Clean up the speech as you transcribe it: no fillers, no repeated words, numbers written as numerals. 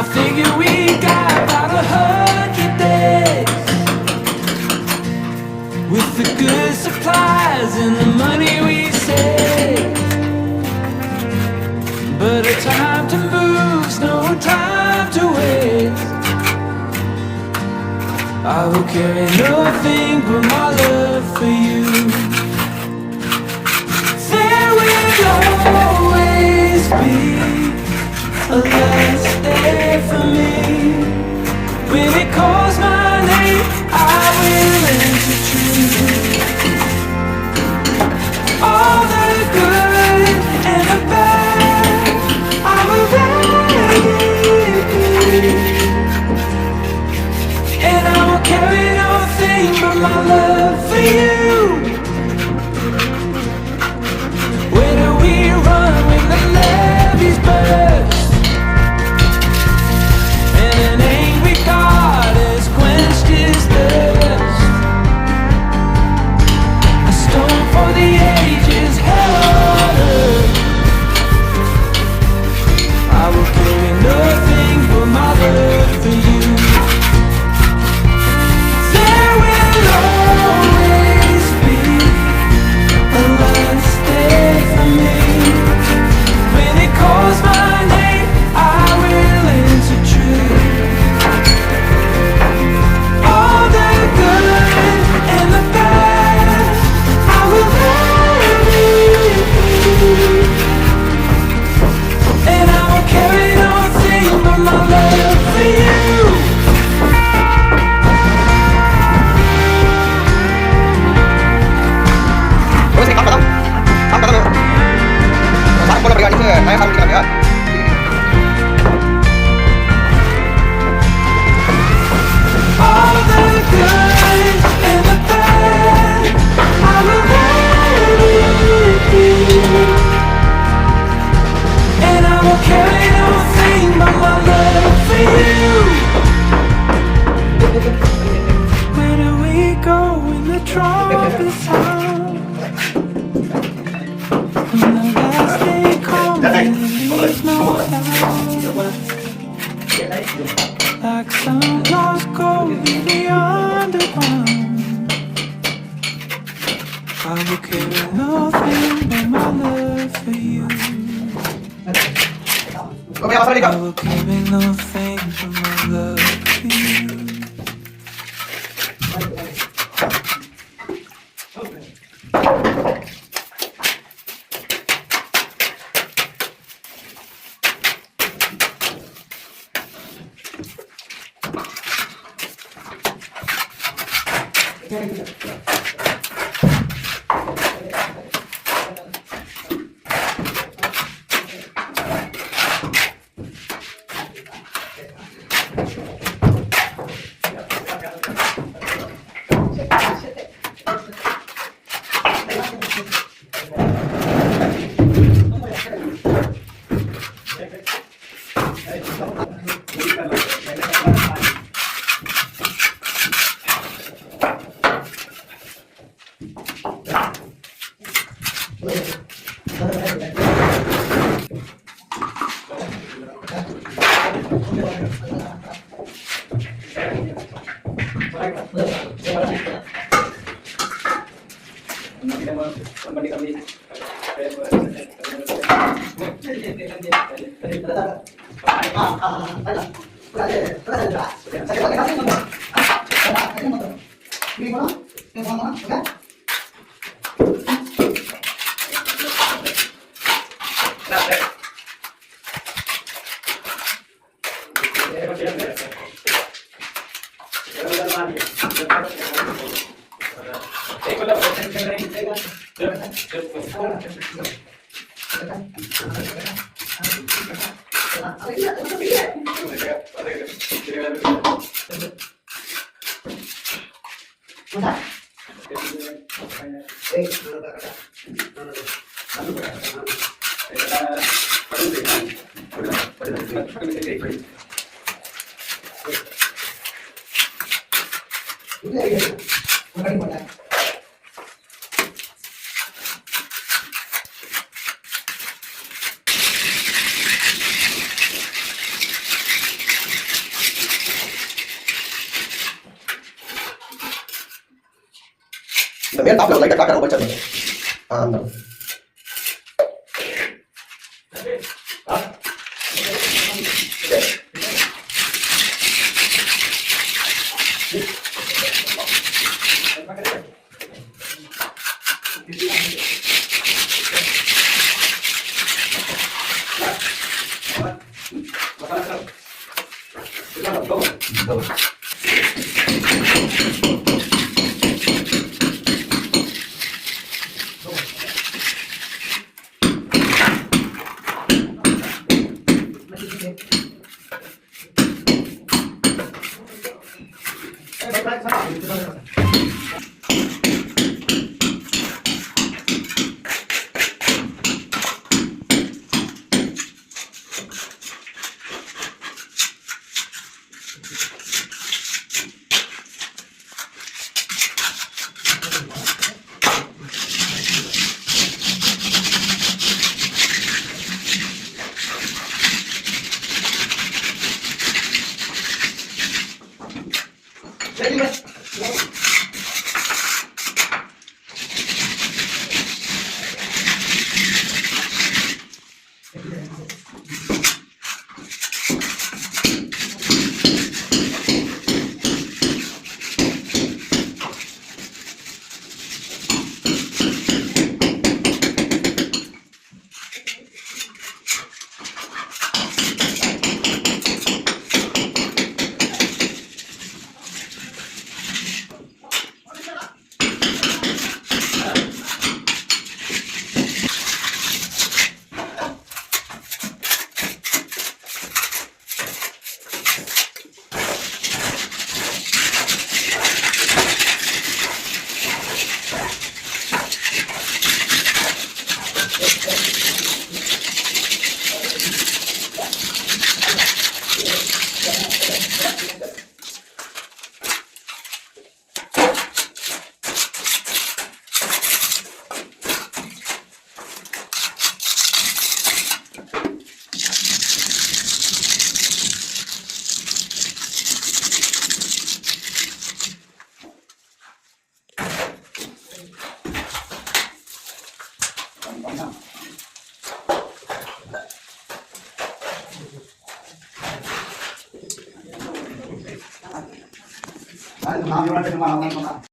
I figure we got about 100 days with the good supplies and the money we save. But a time to move's no time to waste. I will carry nothing but my love for you. There will always be a last day for me. When it calls my name, I will answer true. All the good and the bad, I will carry. And I will carry nothing but my love for you. Where do we run when the levees burst? And an angry God has quenched his thirst. A stone for the ages, hell on earth. I will carry nothing but my love for you. There will always be a last day for me. When it calls my name, I will answer true. All the good and the bad, I will carry. And I will carry nothing but my love for you. All the good and the bad, I will carry. And I will carry nothing but my love for you. Where do we go when the trumpet sounds? When the last day comes and it leaves no doubt. Like some lost gold in the underground, I will carry nothing but my love for you. I will carry nothing but my love for you. Yan, tapos like that, ubat siya. Ano. Ay, mga